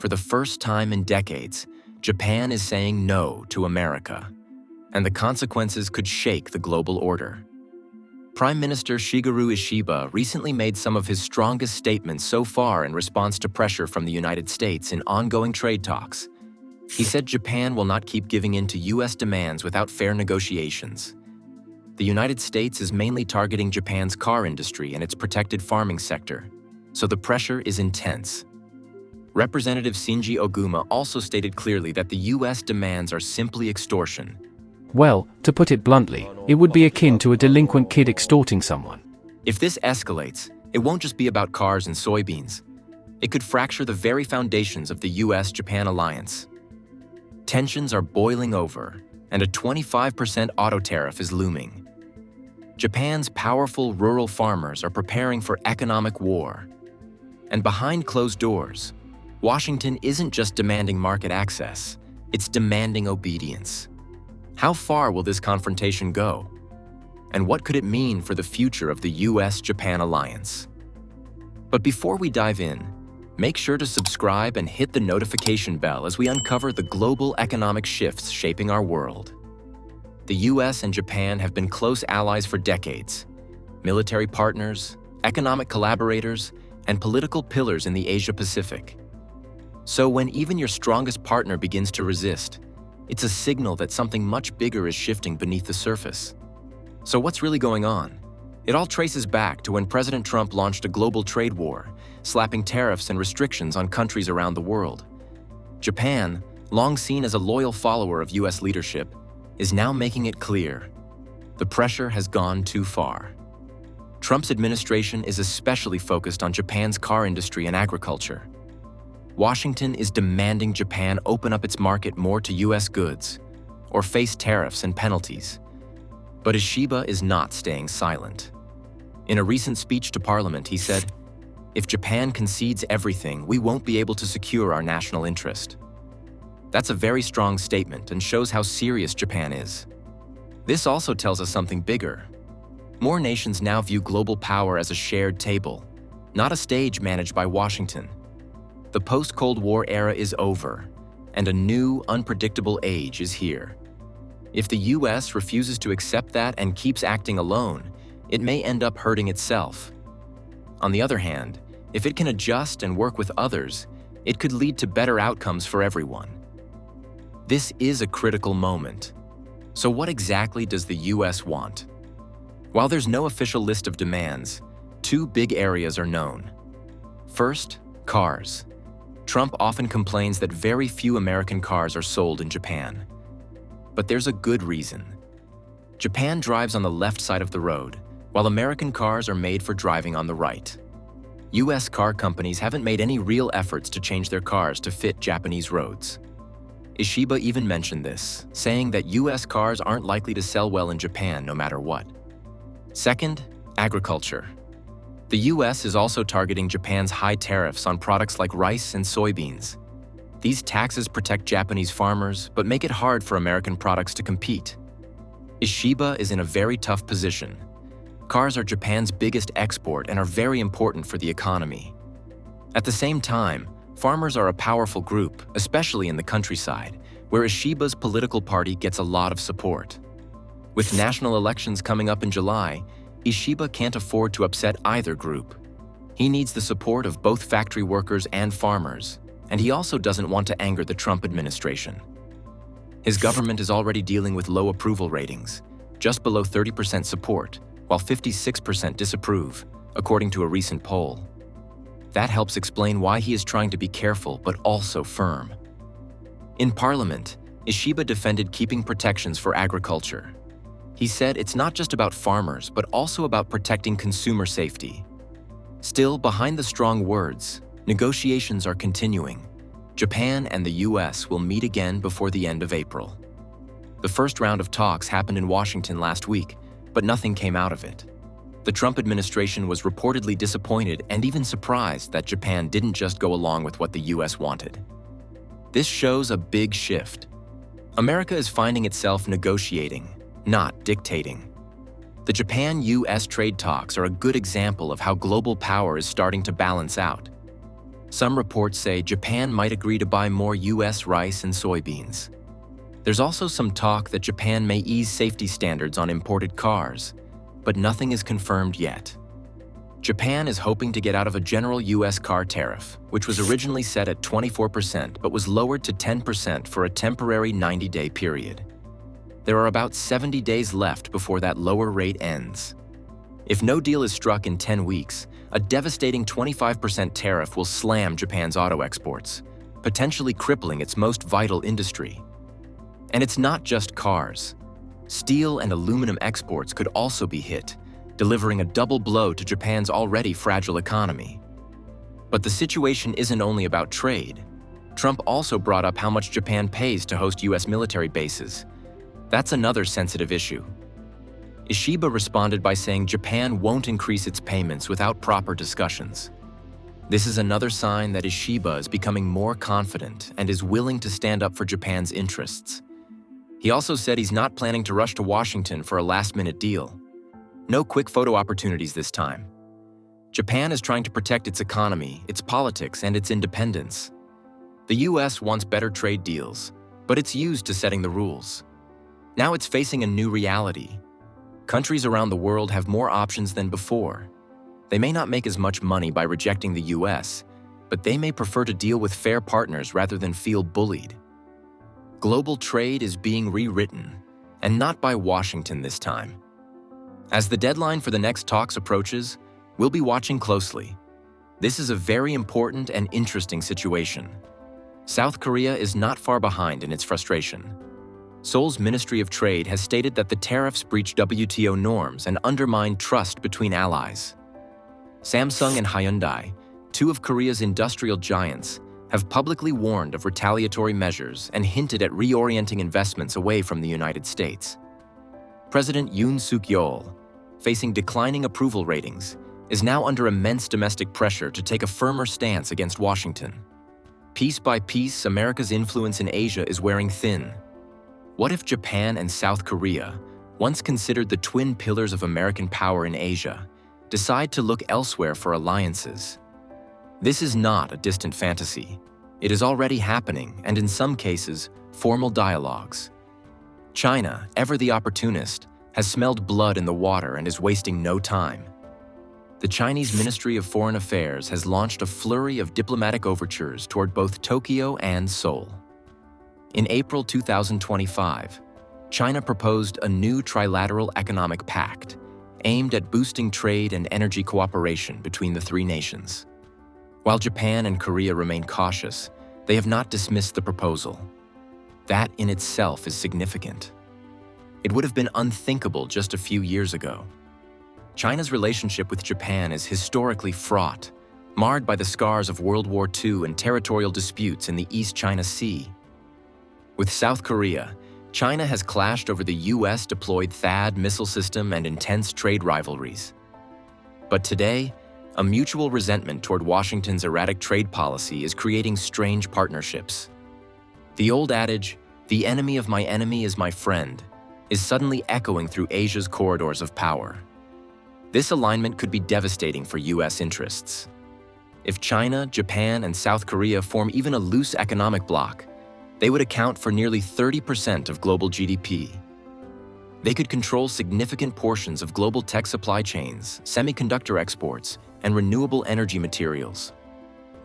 For the first time in decades, Japan is saying no to America, and the consequences could shake the global order. Prime Minister Shigeru Ishiba recently made some of his strongest statements so far in response to pressure from the United States in ongoing trade talks. He said Japan will not keep giving in to U.S. demands without fair negotiations. The United States is mainly targeting Japan's car industry and its protected farming sector, so the pressure is intense. Representative Sinji Oguma also stated clearly that the U.S. demands are simply extortion. Well, to put it bluntly, it would be akin to a delinquent kid extorting someone. If this escalates, it won't just be about cars and soybeans. It could fracture the very foundations of the U.S.-Japan alliance. Tensions are boiling over, and a 25% auto tariff is looming. Japan's powerful rural farmers are preparing for economic war. And behind closed doors, Washington isn't just demanding market access, it's demanding obedience. How far will this confrontation go? And what could it mean for the future of the US-Japan alliance? But before we dive in, make sure to subscribe and hit the notification bell as we uncover the global economic shifts shaping our world. The US and Japan have been close allies for decades, military partners, economic collaborators, and political pillars in the Asia-Pacific. So when even your strongest partner begins to resist, it's a signal that something much bigger is shifting beneath the surface. So what's really going on? It all traces back to when President Trump launched a global trade war, slapping tariffs and restrictions on countries around the world. Japan, long seen as a loyal follower of US leadership, is now making it clear the pressure has gone too far. Trump's administration is especially focused on Japan's car industry and agriculture. Washington is demanding Japan open up its market more to US goods, or face tariffs and penalties. But Ishiba is not staying silent. In a recent speech to Parliament, he said, "If Japan concedes everything, we won't be able to secure our national interest." That's a very strong statement and shows how serious Japan is. This also tells us something bigger. More nations now view global power as a shared table, not a stage managed by Washington. The post-Cold War era is over, and a new, unpredictable age is here. If the US refuses to accept that and keeps acting alone, it may end up hurting itself. On the other hand, if it can adjust and work with others, it could lead to better outcomes for everyone. This is a critical moment. So what exactly does the US want? While there's no official list of demands, two big areas are known. First, cars. Trump often complains that very few American cars are sold in Japan. But there's a good reason. Japan drives on the left side of the road, while American cars are made for driving on the right. US car companies haven't made any real efforts to change their cars to fit Japanese roads. Ishiba even mentioned this, saying that US cars aren't likely to sell well in Japan no matter what. Second, agriculture. The US is also targeting Japan's high tariffs on products like rice and soybeans. These taxes protect Japanese farmers, but make it hard for American products to compete. Ishiba is in a very tough position. Cars are Japan's biggest export and are very important for the economy. At the same time, farmers are a powerful group, especially in the countryside, where Ishiba's political party gets a lot of support. With national elections coming up in July, Ishiba can't afford to upset either group. He needs the support of both factory workers and farmers, and he also doesn't want to anger the Trump administration. His government is already dealing with low approval ratings, just below 30% support, while 56% disapprove, according to a recent poll. That helps explain why he is trying to be careful but also firm. In Parliament, Ishiba defended keeping protections for agriculture. He said it's not just about farmers, but also about protecting consumer safety. Still, behind the strong words, negotiations are continuing. Japan and the US will meet again before the end of April. The first round of talks happened in Washington last week, but nothing came out of it. The Trump administration was reportedly disappointed and even surprised that Japan didn't just go along with what the US wanted. This shows a big shift. America is finding itself negotiating, not dictating. The Japan-US trade talks are a good example of how global power is starting to balance out. Some reports say Japan might agree to buy more US rice and soybeans. There's also some talk that Japan may ease safety standards on imported cars, but nothing is confirmed yet. Japan is hoping to get out of a general US car tariff, which was originally set at 24% but was lowered to 10% for a temporary 90-day period. There are about 70 days left before that lower rate ends. If no deal is struck in 10 weeks, a devastating 25% tariff will slam Japan's auto exports, potentially crippling its most vital industry. And it's not just cars. Steel and aluminum exports could also be hit, delivering a double blow to Japan's already fragile economy. But the situation isn't only about trade. Trump also brought up how much Japan pays to host US military bases. That's another sensitive issue. Ishiba responded by saying Japan won't increase its payments without proper discussions. This is another sign that Ishiba is becoming more confident and is willing to stand up for Japan's interests. He also said he's not planning to rush to Washington for a last-minute deal. No quick photo opportunities this time. Japan is trying to protect its economy, its politics, and its independence. The US wants better trade deals, but it's used to setting the rules. Now it's facing a new reality. Countries around the world have more options than before. They may not make as much money by rejecting the US, but they may prefer to deal with fair partners rather than feel bullied. Global trade is being rewritten, and not by Washington this time. As the deadline for the next talks approaches, we'll be watching closely. This is a very important and interesting situation. South Korea is not far behind in its frustration. Seoul's Ministry of Trade has stated that the tariffs breach WTO norms and undermine trust between allies. Samsung and Hyundai, two of Korea's industrial giants, have publicly warned of retaliatory measures and hinted at reorienting investments away from the United States. President Yoon Suk-yeol, facing declining approval ratings, is now under immense domestic pressure to take a firmer stance against Washington. Piece by piece, America's influence in Asia is wearing thin. What if Japan and South Korea, once considered the twin pillars of American power in Asia, decide to look elsewhere for alliances? This is not a distant fantasy. It is already happening, and in some cases, formal dialogues. China, ever the opportunist, has smelled blood in the water and is wasting no time. The Chinese Ministry of Foreign Affairs has launched a flurry of diplomatic overtures toward both Tokyo and Seoul. In April 2025, China proposed a new trilateral economic pact aimed at boosting trade and energy cooperation between the three nations. While Japan and Korea remain cautious, they have not dismissed the proposal. That in itself is significant. It would have been unthinkable just a few years ago. China's relationship with Japan is historically fraught, marred by the scars of World War II and territorial disputes in the East China Sea. With South Korea, China has clashed over the US-deployed THAAD missile system and intense trade rivalries. But today, a mutual resentment toward Washington's erratic trade policy is creating strange partnerships. The old adage, "the enemy of my enemy is my friend," is suddenly echoing through Asia's corridors of power. This alignment could be devastating for US interests. If China, Japan, and South Korea form even a loose economic bloc, they would account for nearly 30% of global GDP. They could control significant portions of global tech supply chains, semiconductor exports, and renewable energy materials.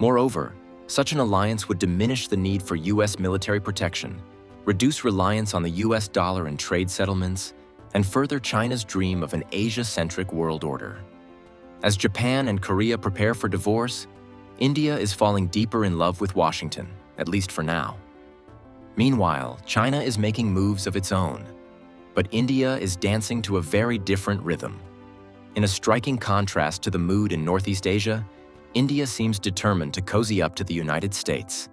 Moreover, such an alliance would diminish the need for US military protection, reduce reliance on the US dollar and trade settlements, and further China's dream of an Asia-centric world order. As Japan and Korea prepare for divorce, India is falling deeper in love with Washington, at least for now. Meanwhile, China is making moves of its own, but India is dancing to a very different rhythm. In a striking contrast to the mood in Northeast Asia, India seems determined to cozy up to the United States.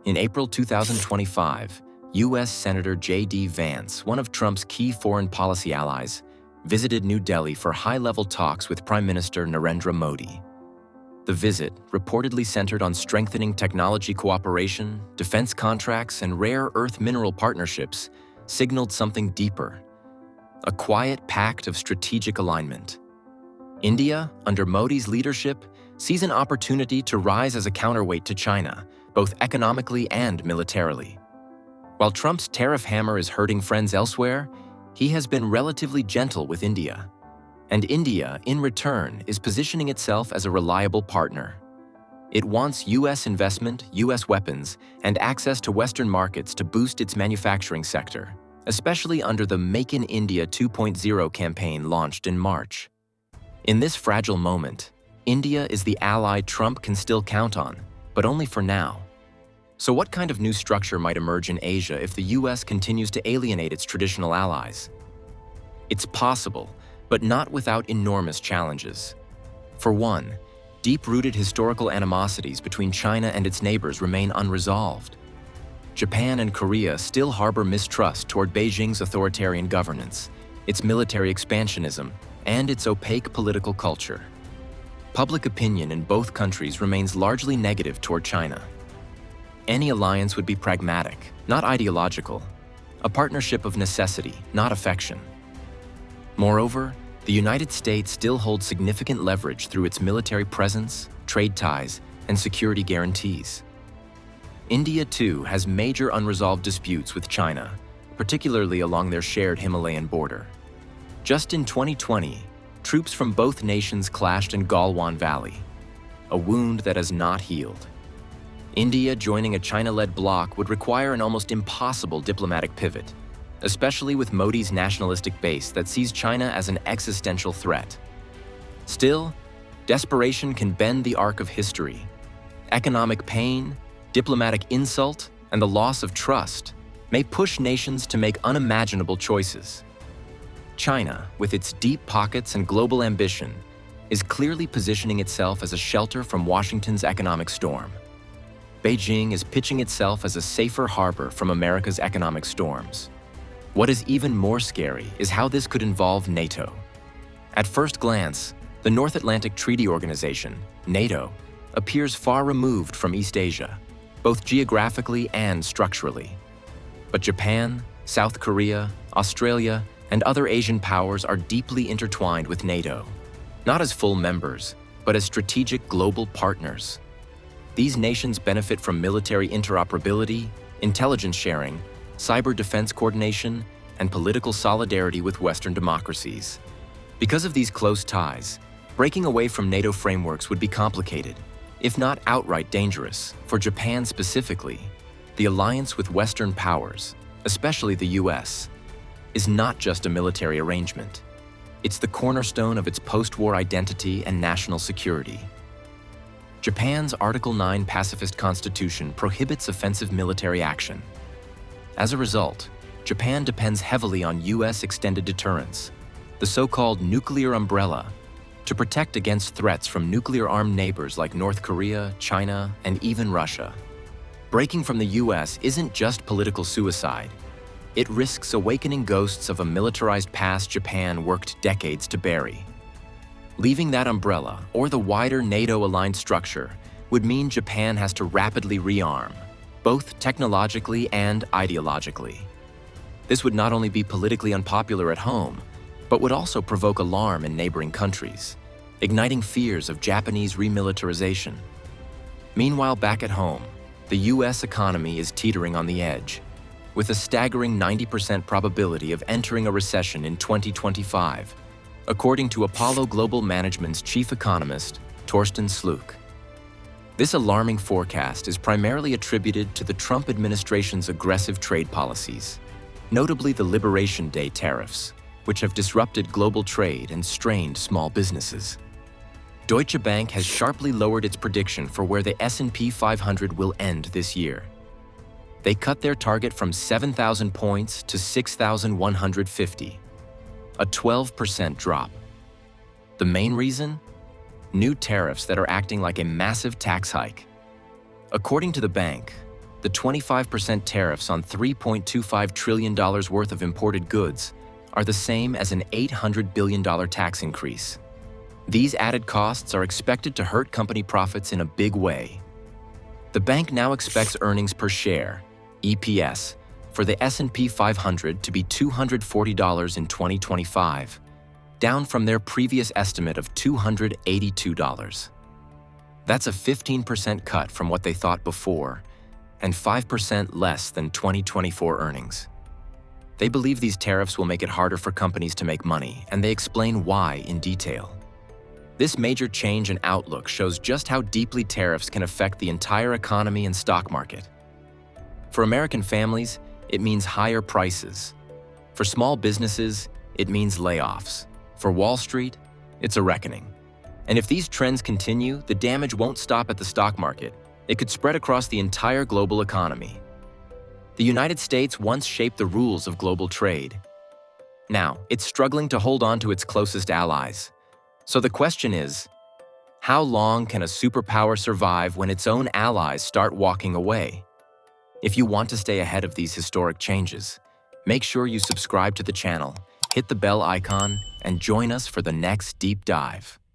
In April 2025, US Senator J.D. Vance, one of Trump's key foreign policy allies, visited New Delhi for high-level talks with Prime Minister Narendra Modi. The visit, reportedly centered on strengthening technology cooperation, defense contracts, and rare earth mineral partnerships, signaled something deeper: a quiet pact of strategic alignment. India, under Modi's leadership, sees an opportunity to rise as a counterweight to China, both economically and militarily. While Trump's tariff hammer is hurting friends elsewhere, he has been relatively gentle with India. And India, in return, is positioning itself as a reliable partner. It wants U.S. investment, U.S. weapons, and access to Western markets to boost its manufacturing sector, especially under the Make in India 2.0 campaign launched in March. In this fragile moment, India is the ally Trump can still count on, but only for now. So what kind of new structure might emerge in Asia if the U.S. continues to alienate its traditional allies? It's possible, but not without enormous challenges. For one, deep-rooted historical animosities between China and its neighbors remain unresolved. Japan and Korea still harbor mistrust toward Beijing's authoritarian governance, its military expansionism, and its opaque political culture. Public opinion in both countries remains largely negative toward China. Any alliance would be pragmatic, not ideological, a partnership of necessity, not affection. Moreover, the United States still holds significant leverage through its military presence, trade ties, and security guarantees. India, too, has major unresolved disputes with China, particularly along their shared Himalayan border. Just in 2020, troops from both nations clashed in Galwan Valley, a wound that has not healed. India joining a China-led bloc would require an almost impossible diplomatic pivot, especially with Modi's nationalistic base that sees China as an existential threat. Still, desperation can bend the arc of history. Economic pain, diplomatic insult, and the loss of trust may push nations to make unimaginable choices. China, with its deep pockets and global ambition, is clearly positioning itself as a shelter from Washington's economic storm. Beijing is pitching itself as a safer harbor from America's economic storms. What is even more scary is how this could involve NATO. At first glance, the North Atlantic Treaty Organization, NATO, appears far removed from East Asia, both geographically and structurally. But Japan, South Korea, Australia, and other Asian powers are deeply intertwined with NATO, not as full members, but as strategic global partners. These nations benefit from military interoperability, intelligence sharing, cyber defense coordination, and political solidarity with Western democracies. Because of these close ties, breaking away from NATO frameworks would be complicated, if not outright dangerous. For Japan specifically, the alliance with Western powers, especially the US, is not just a military arrangement. It's the cornerstone of its post-war identity and national security. Japan's Article 9 pacifist constitution prohibits offensive military action. As a result, Japan depends heavily on US extended deterrence, the so-called nuclear umbrella, to protect against threats from nuclear-armed neighbors like North Korea, China, and even Russia. Breaking from the US isn't just political suicide. It risks awakening ghosts of a militarized past Japan worked decades to bury. Leaving that umbrella, or the wider NATO-aligned structure, would mean Japan has to rapidly rearm, both technologically and ideologically. This would not only be politically unpopular at home, but would also provoke alarm in neighboring countries, igniting fears of Japanese remilitarization. Meanwhile, back at home, the US economy is teetering on the edge, with a staggering 90% probability of entering a recession in 2025, according to Apollo Global Management's chief economist, Torsten Sluk. This alarming forecast is primarily attributed to the Trump administration's aggressive trade policies, notably the Liberation Day tariffs, which have disrupted global trade and strained small businesses. Deutsche Bank has sharply lowered its prediction for where the S&P 500 will end this year. They cut their target from 7,000 points to 6,150, a 12% drop. The main reason? New tariffs that are acting like a massive tax hike. According to the bank, the 25% tariffs on $3.25 trillion worth of imported goods are the same as an $800 billion tax increase. These added costs are expected to hurt company profits in a big way. The bank now expects earnings per share, EPS, for the S&P 500 to be $240 in 2025, down from their previous estimate of $282. That's a 15% cut from what they thought before, and 5% less than 2024 earnings. They believe these tariffs will make it harder for companies to make money, and they explain why in detail. This major change in outlook shows just how deeply tariffs can affect the entire economy and stock market. For American families, it means higher prices. For small businesses, it means layoffs. For Wall Street, it's a reckoning. And if these trends continue, the damage won't stop at the stock market. It could spread across the entire global economy. The United States once shaped the rules of global trade. Now, it's struggling to hold on to its closest allies. So the question is, how long can a superpower survive when its own allies start walking away? If you want to stay ahead of these historic changes, make sure you subscribe to the channel, hit the bell icon, and join us for the next deep dive.